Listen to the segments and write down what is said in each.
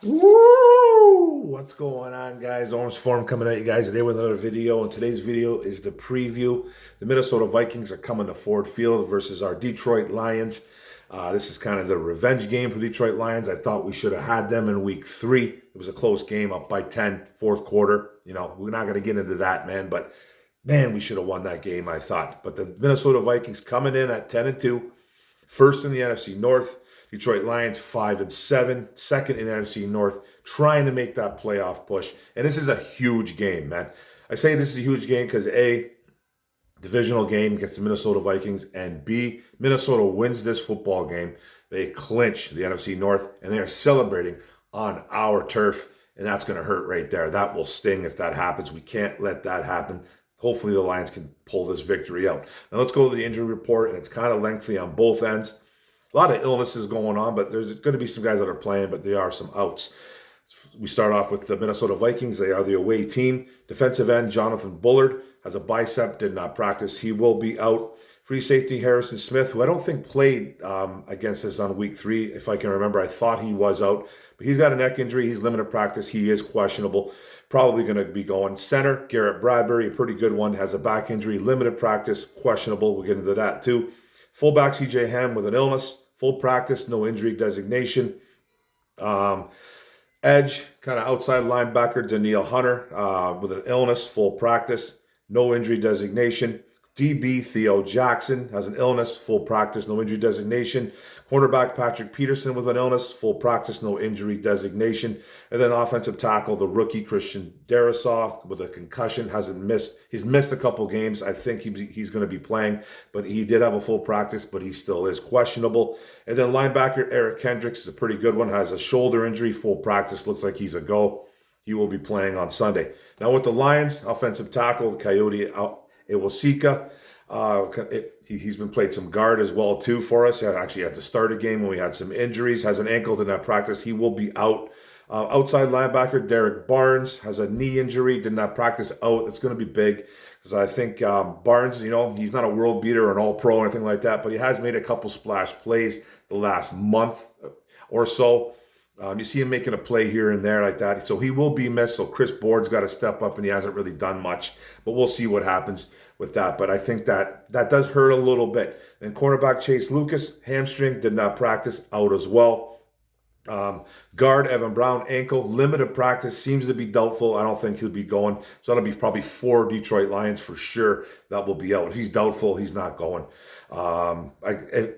Woo! What's going on, guys? Orange Form coming at you guys today with another video. And today's video is the preview. The Minnesota Vikings are coming to Ford Field versus our Detroit Lions. This is kind of the revenge game for Detroit Lions. I thought we should have had them in week 3. It was a close game, up by 10, fourth quarter. You know, we're not going to get into that, man. But, man, we should have won that game, I thought. But the Minnesota Vikings coming in at 10-2, first in the NFC North. Detroit Lions 5-7, second in NFC North, trying to make that playoff push. And this is a huge game, man. I say this is a huge game because A, divisional game against the Minnesota Vikings, and B, Minnesota wins this football game. They clinch the NFC North, and they are celebrating on our turf, and that's going to hurt right there. That will sting if that happens. We can't let that happen. Hopefully the Lions can pull this victory out. Now let's go to the injury report, and it's kind of lengthy on both ends. A lot of illnesses going on, but there's going to be some guys that are playing, but there are some outs. We start off with the Minnesota Vikings. They are the away team. Defensive end Jonathan Bullard has a bicep, did not practice. He will be out. Free safety Harrison Smith, who I don't think played against us on week 3, if I can remember. I thought he was out, but he's got a neck injury. He's limited practice. He is questionable. Probably going to be going. Center Garrett Bradbury, a pretty good one, has a back injury, limited practice, questionable. We'll get into that too. Fullback C.J. Ham with an illness, full practice, no injury designation. Edge, kind of outside linebacker, Danielle Hunter with an illness, full practice, no injury designation. DB Theo Jackson has an illness, full practice, no injury designation. Cornerback Patrick Peterson with an illness, full practice, no injury designation. And then offensive tackle, the rookie Christian Darrisaw with a concussion, hasn't missed. He's missed a couple games. I think he's going to be playing, but he did have a full practice, but he still is questionable. And then linebacker Eric Kendricks is a pretty good one, has a shoulder injury, full practice, looks like he's a go. He will be playing on Sunday. Now with the Lions, offensive tackle, Coyote Iwasika. He's been played some guard as well too for us. He actually had to start a game when we had some injuries. Has an ankle, did not practice. He will be out. Outside linebacker Derek Barnes has a knee injury, did not practice. Out. It's going to be big because I think Barnes, you know, he's not a world beater or an all-pro or anything like that, but he has made a couple splash plays the last month or so. You see him making a play here and there like that. So he will be missed. So Chris Board's got to step up, and he hasn't really done much. But we'll see what happens with that. But I think that does hurt a little bit. And cornerback Chase Lucas, hamstring, did not practice, out as well. Guard Evan Brown, ankle, limited practice, seems to be doubtful. I don't think he'll be going. So that'll be probably 4 Detroit Lions for sure that will be out. If he's doubtful, he's not going.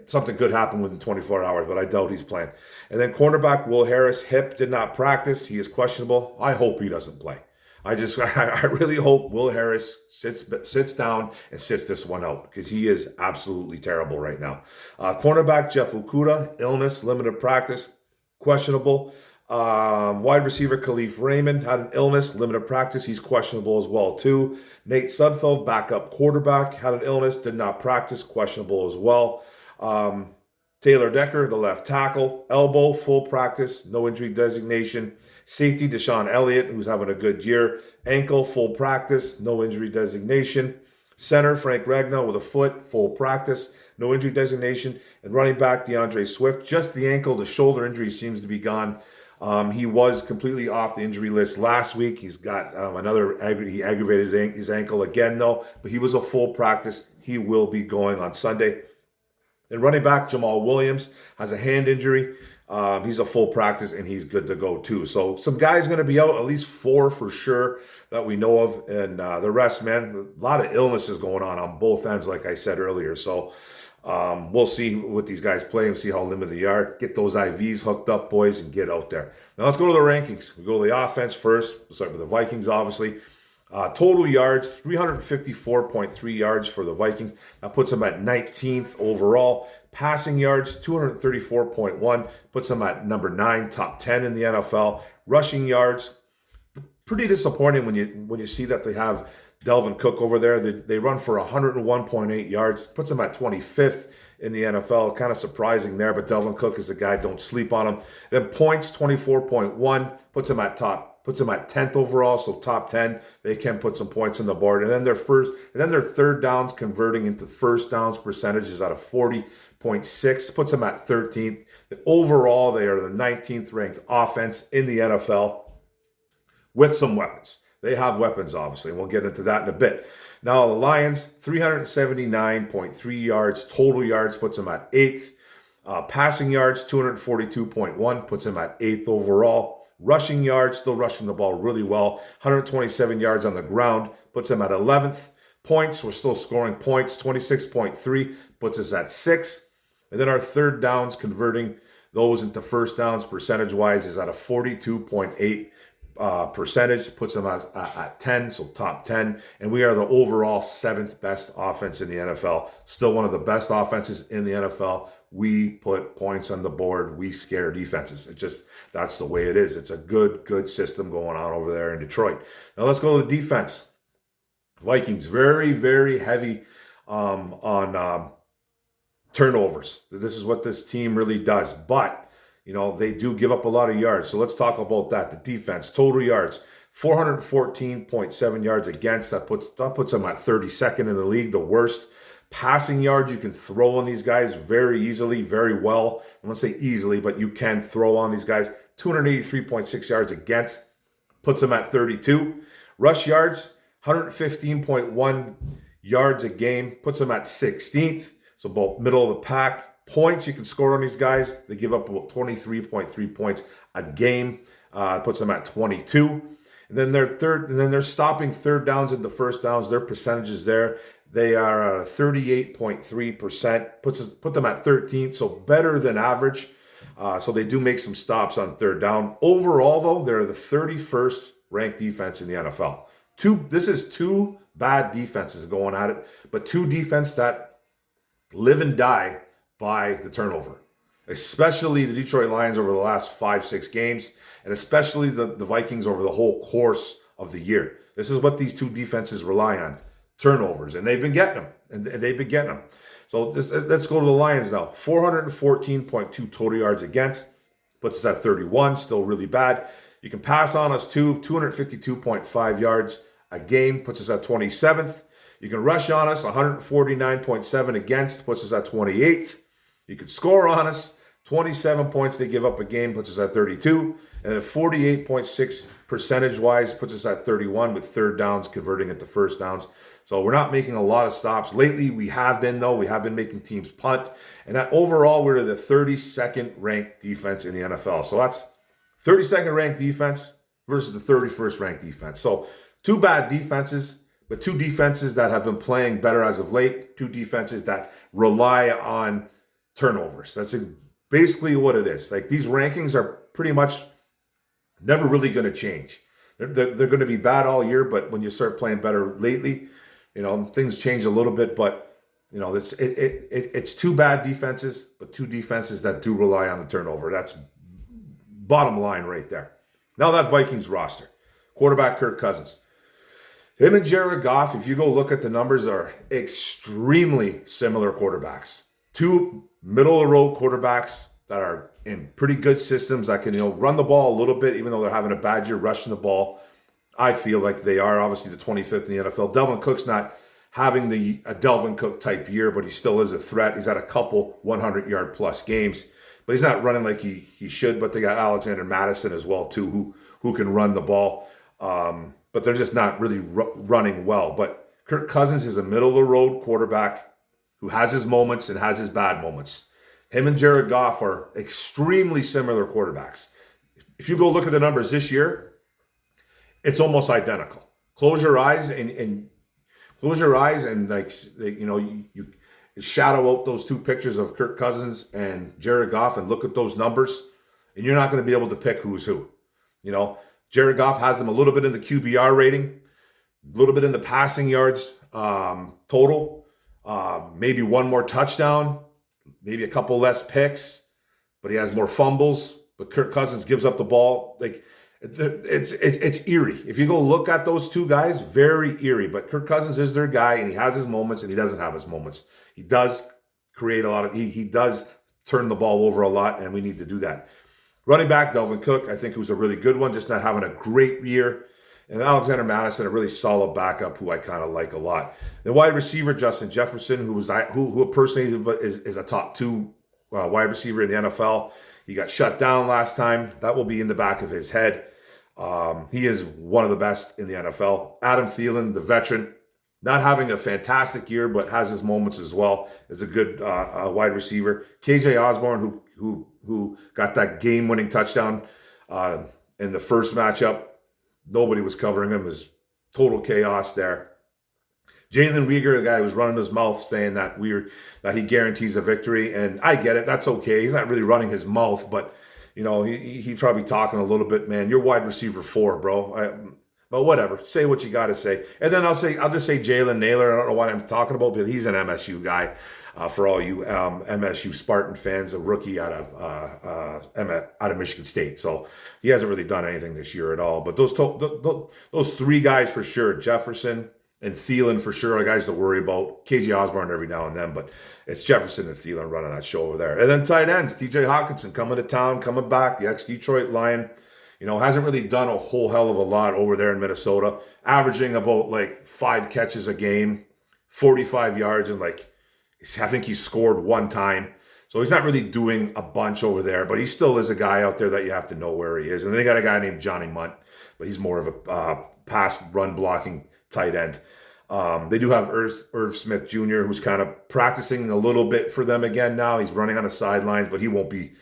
Something could happen within 24 hours, but I doubt he's playing. And then cornerback Will Harris, hip, did not practice. He is questionable. I hope he doesn't play. I really hope Will Harris sits down and sits this one out because he is absolutely terrible right now. Cornerback Jeff Okudah, illness, limited practice, questionable. Wide receiver Khalif Raymond had an illness, limited practice. He's questionable as well too. Nate Sudfeld, backup quarterback, had an illness, did not practice, questionable as well. Taylor Decker, the left tackle, elbow, full practice, no injury designation. Safety Deshaun Elliott, who's having a good year, ankle, full practice, no injury designation. Center Frank Ragnow with a foot, full practice, no injury designation. And running back DeAndre Swift, just the ankle, the shoulder injury seems to be gone. He was completely off the injury list last week. He's got he aggravated his ankle again though, but he was a full practice. He will be going on Sunday. And running back Jamal Williams has a hand injury. He's a full practice and he's good to go too. So some guys going to be out, at least 4 for sure that we know of. And the rest, man, a lot of illnesses going on both ends, like I said earlier. So we'll see what these guys play and see how limited they are. Get those IVs hooked up, boys, and get out there. Now let's go to the rankings. We go to the offense first. We'll start with the Vikings, obviously. Total yards, 354.3 yards for the Vikings. That puts them at 19th overall. Passing yards, 234.1, puts them at number 9, top 10 in the NFL. Rushing yards, pretty disappointing when you see that they have Delvin Cook over there. They run for 101.8 yards, puts them at 25th in the NFL. Kind of surprising there, but Delvin Cook is a guy, don't sleep on him. Then points, 24.1, puts him at top puts them at 10th overall, so top 10. They can put some points on the board. And then their third downs converting into first downs percentage is at a 40.6, puts them at 13th. Overall, they are the 19th ranked offense in the NFL with some weapons. They have weapons, obviously, and we'll get into that in a bit. Now, the Lions, 379.3 yards, total yards, puts them at 8th. Passing yards, 242.1, puts them at 8th overall. Rushing yards, still rushing the ball really well. 127 yards on the ground, puts them at 11th. Points, we're still scoring points. 26.3 puts us at 6th. And then our third downs, converting those into first downs percentage-wise, is at a 42.8 percentage, puts them at 10, so top 10. And we are the overall 7th best offense in the NFL. Still one of the best offenses in the NFL. We put points on the board. We scare defenses. That's the way it is. It's a good system going on over there in Detroit. Now let's go to the defense. Vikings, very, very heavy on turnovers. This is what this team really does. But, they do give up a lot of yards. So let's talk about that. The defense, total yards, 414.7 yards against. That puts them at 32nd in the league, the worst. Passing yards, you can throw on these guys very easily, very well. I won't say easily, but you can throw on these guys. 283.6 yards against, puts them at 32. Rush yards, 115.1 yards a game, puts them at 16th. So about middle of the pack. Points you can score on these guys. They give up about 23.3 points a game, puts them at 22. And then they're stopping third downs into first downs. Their percentages there, they are 38.3%, put them at 13th, so better than average. So they do make some stops on third down. Overall, though, they're the 31st ranked defense in the NFL. This is two bad defenses going at it, but two defense that live and die by the turnover, especially the Detroit Lions over the last 5-6 games, and especially the Vikings over the whole course of the year. This is what these two defenses rely on, turnovers, and they've been getting them. So let's go to the Lions now. 414.2 total yards against, puts us at 31, still really bad. You can pass on us too, 252.5 yards a game, puts us at 27th. You can rush on us, 149.7 against, puts us at 28th. You can score on us, 27 points they give up a game, puts us at 32. And then 48.6 percentage-wise puts us at 31 with third downs converting into first downs. So we're not making a lot of stops. Lately, we have been making teams punt. And that overall, we're the 32nd ranked defense in the NFL. So that's 32nd ranked defense versus the 31st ranked defense. So two bad defenses, but two defenses that have been playing better as of late. Two defenses that rely on turnovers. That's basically what it is. Like, these rankings are pretty much never really going to change. They're going to be bad all year, but when you start playing better lately, things change a little bit. But it's two bad defenses, but two defenses that do rely on the turnover. That's bottom line right there. Now that Vikings roster, quarterback Kirk Cousins. Him and Jared Goff, if you go look at the numbers, are extremely similar quarterbacks. Two middle-of-the-road quarterbacks that are in pretty good systems that can, run the ball a little bit, even though they're having a bad year rushing the ball. I feel like they are obviously the 25th in the NFL. Delvin Cook's not having a Delvin Cook type year, but he still is a threat. He's had a couple 100-yard plus games, but he's not running like he should. But they got Alexander Madison as well too, who can run the ball. But they're just not really running well. But Kirk Cousins is a middle-of-the-road quarterback who has his moments and has his bad moments. Him and Jared Goff are extremely similar quarterbacks. If you go look at the numbers this year, it's almost identical. Close your eyes and you shadow out those two pictures of Kirk Cousins and Jared Goff and look at those numbers, and you're not going to be able to pick who's who. Jared Goff has them a little bit in the QBR rating, a little bit in the passing yards total. Maybe one more touchdown, maybe a couple less picks, but he has more fumbles. But Kirk Cousins gives up the ball. Like, it's eerie. If you go look at those two guys, very eerie. But Kirk Cousins is their guy, and he has his moments, and he doesn't have his moments. He does create a lot of. He does turn the ball over a lot, and we need to do that. Running back, Delvin Cook, I think, who's a really good one, just not having a great year. And Alexander Madison, a really solid backup who I kind of like a lot. The wide receiver, Justin Jefferson, who personally is a top two wide receiver in the NFL. He got shut down last time. That will be in the back of his head. He is one of the best in the NFL. Adam Thielen, the veteran, not having a fantastic year, but has his moments as well. Is a good wide receiver. KJ Osborne, who got that game-winning touchdown in the first matchup. Nobody was covering him. It was total chaos there. Jalen Reagor, the guy who was running his mouth saying that he guarantees a victory, and I get it. That's okay. He's not really running his mouth, but he's probably talking a little bit. Man, you're wide receiver 4, bro. But whatever. Say what you got to say. And then I'll just say Jalen Naylor. I don't know what I'm talking about, but he's an MSU guy. For all you MSU Spartan fans, a rookie out of Michigan State. So he hasn't really done anything this year at all. But those three guys for sure, Jefferson and Thielen for sure, are guys to worry about. KJ Osborne every now and then, but it's Jefferson and Thielen running that show over there. And then tight ends, TJ Hawkinson coming to town, coming back, the ex-Detroit Lion. Hasn't really done a whole hell of a lot over there in Minnesota, averaging about like 5 catches a game, 45 yards, and I think he scored 1 time. So he's not really doing a bunch over there, but he still is a guy out there that you have to know where he is. And then they got a guy named Johnny Munt, but he's more of a pass run blocking tight end. They do have Irv Smith Jr., who's kind of practicing a little bit for them again now. He's running on the sidelines, but he won't be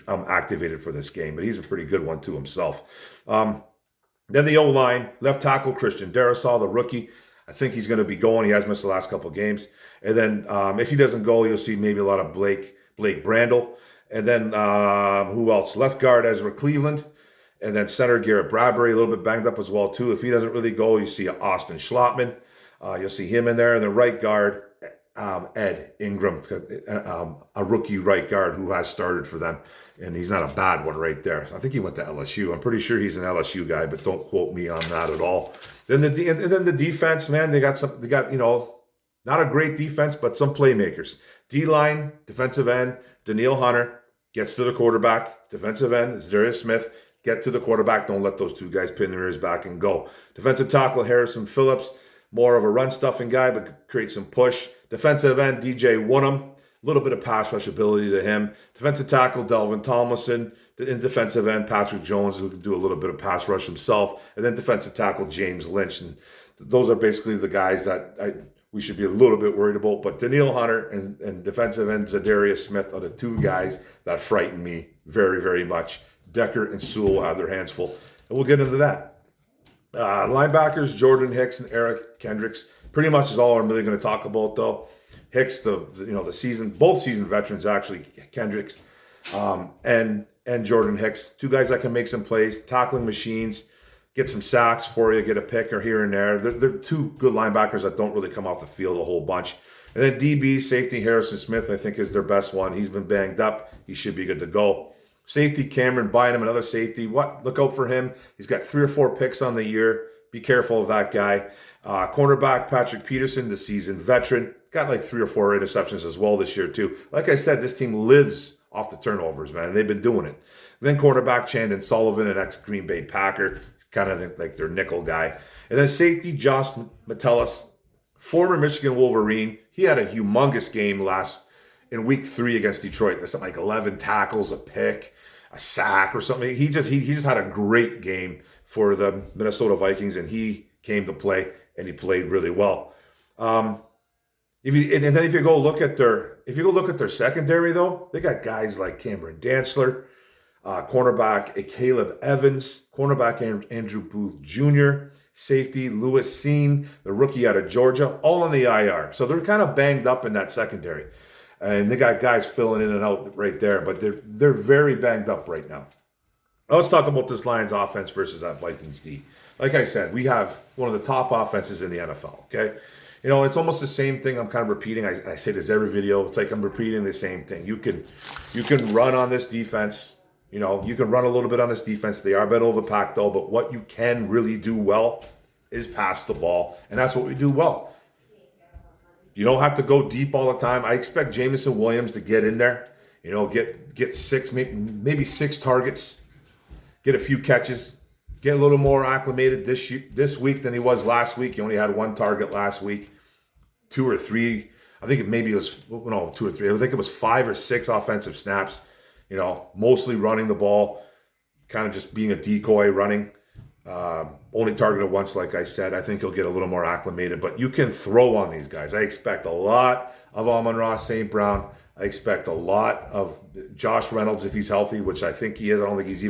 activated for this game. But he's a pretty good one to himself. Then the O-line, left tackle Christian Darrisaw, the rookie. I think he's going to be going. He has missed the last couple of games. And then if he doesn't go, you'll see maybe a lot of Blake Brandel. And then who else? Left guard Ezra Cleveland. And then center Garrett Bradbury, a little bit banged up as well, too. If he doesn't really go, you see Austin Schlottman. You'll see him in there. And the right guard, Ed Ingram, a rookie right guard who has started for them. And he's not a bad one right there. I think he went to LSU. I'm pretty sure he's an LSU guy, but don't quote me on that at all. Then the defense, man, they got not a great defense, but some playmakers. D-line, defensive end, Danielle Hunter gets to the quarterback. Defensive end is Darius Smith. Get to the quarterback. Don't let those two guys pin their ears back and go. Defensive tackle Harrison Phillips, more of a run-stuffing guy, but create some push. Defensive end DJ Woonem, a little bit of pass rush ability to him. Defensive tackle Delvin Tomlinson. In defensive end Patrick Jones, who can do a little bit of pass rush himself. And then defensive tackle James Lynch. And those are basically the guys that we should be a little bit worried about. But Danielle Hunter and defensive end Zadarius Smith are the two guys that frighten me very, very much. Decker and Sewell will have their hands full. And we'll get into that. Linebackers, Jordan Hicks and Eric Kendricks. Pretty much is all I'm really going to talk about, though. Hicks, both season veterans, actually, Kendricks and Jordan Hicks. Two guys that can make some plays, tackling machines, get some sacks for you, get a pick or here and there. They're two good linebackers that don't really come off the field a whole bunch. And then DB, safety Harrison Smith, I think, is their best one. He's been banged up. He should be good to go. Safety Cameron Bynum, another safety. Look out for him. He's got 3 or 4 picks on the year. Be careful of that guy. Cornerback Patrick Peterson, the seasoned veteran. Got like 3 or 4 interceptions as well this year, too. Like I said, this team lives off the turnovers, man. And they've been doing it. Then cornerback Chandon Sullivan, an ex-Green Bay Packer. Kind of like their nickel guy. And then safety Josh Metellus, former Michigan Wolverine. He had a humongous game in week 3 against Detroit. There's something like 11 tackles, a pick, a sack or something. He just had a great game for the Minnesota Vikings, and he came to play, and he played really well. If you go look at their secondary, though, they got guys like Cameron Dantzler, cornerback Caleb Evans, cornerback Andrew Booth Jr., safety Lewis Seen, the rookie out of Georgia, all on the IR. So they're kind of banged up in that secondary. And they got guys filling in and out right there, but they're very banged up right now. Now let's talk about this Lions offense versus that Vikings D. Like I said, we have one of the top offenses in the NFL, okay? It's almost the same thing I'm kind of repeating. I say this every video. It's like I'm repeating the same thing. You can run on this defense. You can run a little bit on this defense. They are middle of the pack, though, but what you can really do well is pass the ball, and that's what we do well. You don't have to go deep all the time. I expect Jameson Williams to get in there. Get six, maybe six targets, get a few catches, get a little more acclimated this week than he was last week. He only had one target last week, two or three. I think maybe it was, no, two or three. I think it was 5 or 6 offensive snaps, mostly running the ball, kind of just being a decoy running. Only targeted once, like I said. I think he'll get a little more acclimated, but you can throw on these guys. I expect a lot of Amon-Ra St. Brown. I expect a lot of Josh Reynolds if he's healthy, which I think he is. I don't think he's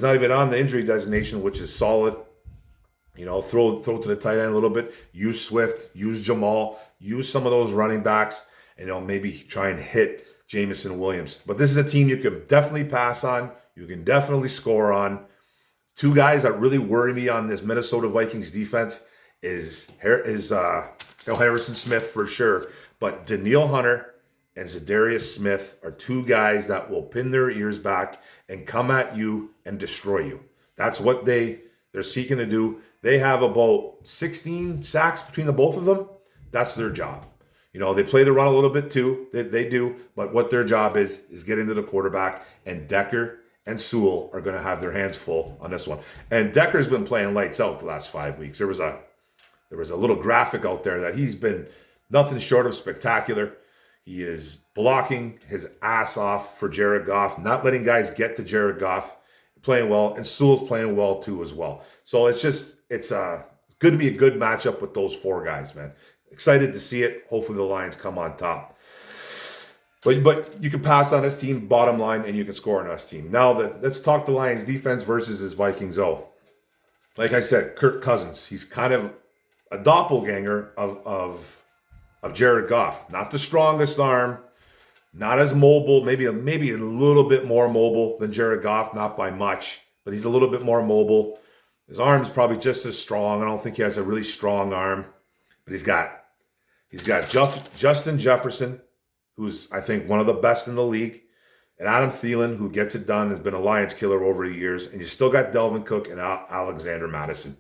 not even on the injury designation, which is solid. Throw to the tight end a little bit. Use Swift, use Jamal, use some of those running backs, and maybe try and hit Jameson Williams. But this is a team you can definitely pass on. You can definitely score on. Two guys that really worry me on this Minnesota Vikings defense is Harrison Smith for sure, but Danielle Hunter and Zadarius Smith are two guys that will pin their ears back and come at you and destroy you. That's what they're seeking to do. They have about 16 sacks between the both of them. That's their job. They play the run a little bit too. They do, but what their job is getting to the quarterback, and Decker and Sewell are going to have their hands full on this one. And Decker's been playing lights out the last 5 weeks. There was a little graphic out there that he's been nothing short of spectacular. He is blocking his ass off for Jared Goff, not letting guys get to Jared Goff, playing well, and Sewell's playing well too as well. So it's good to be a good matchup with those 4 guys, man. Excited to see it. Hopefully the Lions come on top. But you can pass on this team, bottom line, and you can score on this team. Now, let's talk the Lions defense versus this Vikings O. Like I said, Kirk Cousins, he's kind of a doppelganger of Jared Goff. Not the strongest arm, not as mobile, maybe a little bit more mobile than Jared Goff, not by much, but he's a little bit more mobile. His arm's probably just as strong. I don't think he has a really strong arm, but he's got Justin Jefferson, who's, I think, one of the best in the league, and Adam Thielen, who gets it done, has been a Lions killer over the years, and you still got Delvin Cook and Alexander Madison.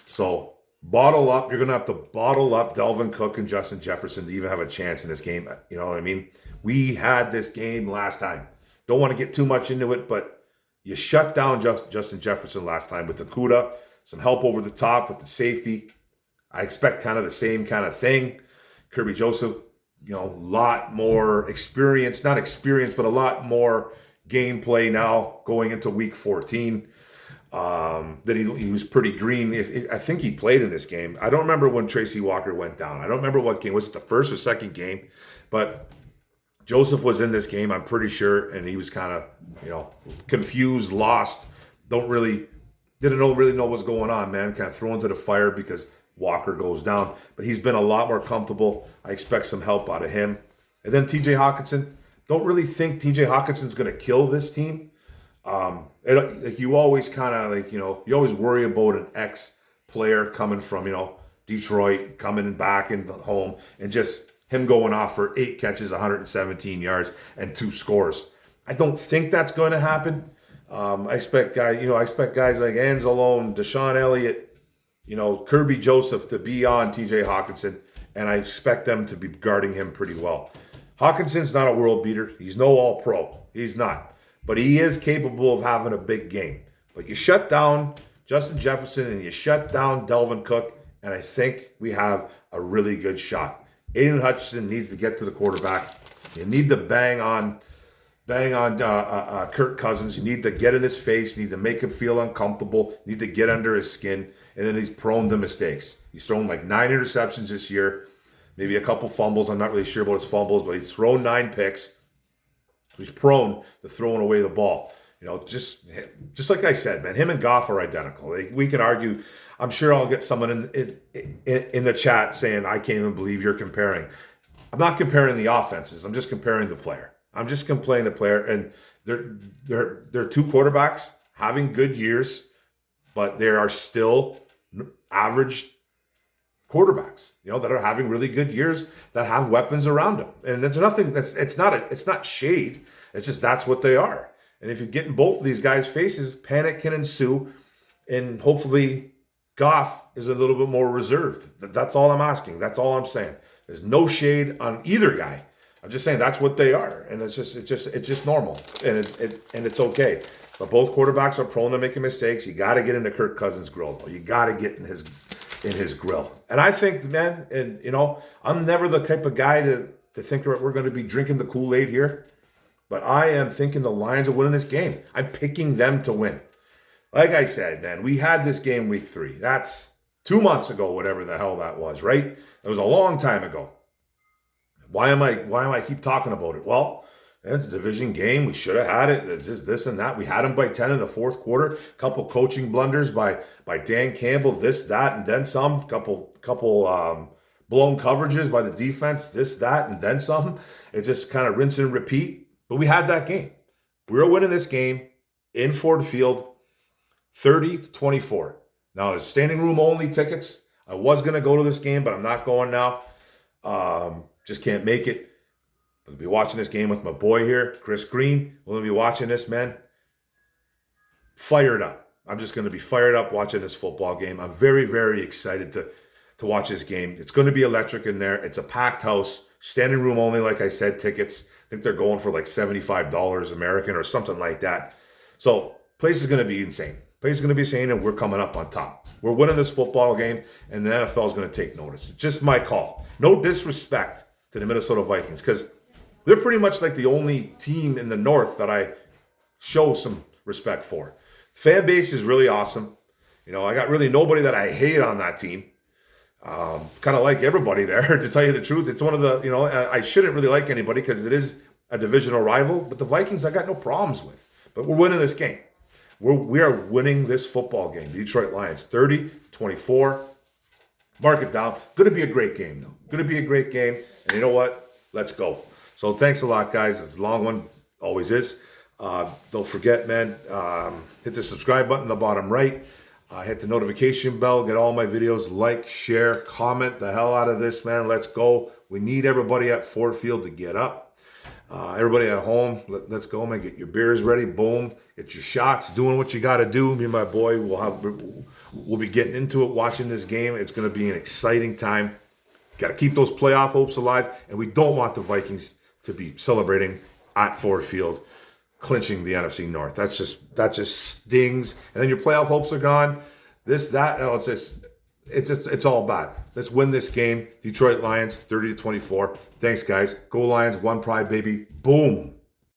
So bottle up. You're going to have to bottle up Delvin Cook and Justin Jefferson to even have a chance in this game. You know what I mean? We had this game last time. Don't want to get too much into it, but you shut down Justin Jefferson last time with the CUDA, some help over the top with the safety. I expect kind of the same kind of thing. Kirby Joseph, a lot more experience, not experience, but a lot more gameplay now going into week 14. That he was pretty green. I think he played in this game. I don't remember when Tracy Walker went down. I don't remember what game. Was it the first or second game? But Joseph was in this game, I'm pretty sure, and he was kind of, confused, lost. Didn't really know what's going on, man. Kind of thrown to the fire because Walker goes down. But he's been a lot more comfortable. I expect some help out of him. And then TJ Hawkinson. Don't really think TJ Hawkinson's going to kill this team. You always kind of you always worry about an ex-player coming from, Detroit, coming back into home, and just him going off for 8 catches, 117 yards, and 2 scores. I don't think that's going to happen. I expect guys like Anzalone, Deshaun Elliott, Kirby Joseph to be on TJ Hawkinson, and I expect them to be guarding him pretty well. Hawkinson's not a world beater. He's no all-pro. He's not. But he is capable of having a big game. But you shut down Justin Jefferson and you shut down Delvin Cook, and I think we have a really good shot. Aiden Hutchinson needs to get to the quarterback. You need to bang on Kirk Cousins. You need to get in his face. You need to make him feel uncomfortable. You need to get under his skin. And then he's prone to mistakes. He's thrown like 9 interceptions this year. Maybe a couple fumbles. I'm not really sure about his fumbles, but he's thrown 9 picks. He's prone to throwing away the ball. Just like I said, man, him and Goff are identical. We can argue. I'm sure I'll get someone in the chat saying, I can't even believe you're comparing. I'm not comparing the offenses. I'm just comparing the player. I'm just comparing the player. And they're 2 quarterbacks having good years, but they are still average quarterbacks, that are having really good years, that have weapons around them. And it's nothing. It's not shade. It's just that's what they are. And if you get in both of these guys' faces, panic can ensue, and hopefully Goff is a little bit more reserved. That's all I'm asking. That's all I'm saying. There's no shade on either guy. I'm just saying that's what they are, and it's just normal, and it's okay. But both quarterbacks are prone to making mistakes. You got to get into Kirk Cousins' grill, though. You got to get in his grill. And I think, man, and I'm never the type of guy to think that we're going to be drinking the Kool-Aid here, but I am thinking the Lions are winning this game. I'm picking them to win. Like I said, man, we had this game week 3. That's 2 months ago, whatever the hell that was, right? It was a long time ago. Why am I keep talking about it? Well, it's a division game. We should have had it. It's just this and that. We had them by 10 in the fourth quarter. A couple coaching blunders by Dan Campbell. This, that, and then some. Couple blown coverages by the defense. This, that, and then some. It just kind of rinse and repeat. But we had that game. We were winning this game in Ford Field, 30-24. Now, it's standing room only tickets. I was going to go to this game, but I'm not going now. Just can't make it. I'll be watching this game with my boy here, Chris Green. We'll be watching this, man. Fired up. I'm just going to be fired up watching this football game. I'm very, very excited to watch this game. It's going to be electric in there. It's a packed house. Standing room only, like I said, tickets. I think they're going for like $75 American or something like that. So, place is going to be insane. Place is going to be insane, and we're coming up on top. We're winning this football game, and the NFL is going to take notice. It's just my call. No disrespect to the Minnesota Vikings, because they're pretty much like the only team in the North that I show some respect for. Fan base is really awesome. I got really nobody that I hate on that team. Kind of like everybody there, to tell you the truth. It's one of the, I shouldn't really like anybody because it is a divisional rival, but the Vikings I got no problems with. But we're winning this game. We are winning this football game. The Detroit Lions, 30-24. Mark it down. Going to be a great game, though. Going to be a great game. And you know what? Let's go. So thanks a lot, guys. It's a long one. Always is. Don't forget, man, hit the subscribe button in the bottom right. Hit the notification bell. Get all my videos. Like, share, comment the hell out of this, man. Let's go. We need everybody at Ford Field to get up. Everybody at home, let's go, man. Get your beers ready. Boom. Get your shots. Doing what you got to do. Me and my boy, we'll be getting into it, watching this game. It's going to be an exciting time. Got to keep those playoff hopes alive. And we don't want the Vikings to be celebrating at Ford Field, clinching the NFC North. That just stings. And then your playoff hopes are gone. It's all bad. Let's win this game. Detroit Lions, 30-24. Thanks, guys. Go Lions, one pride, baby. Boom.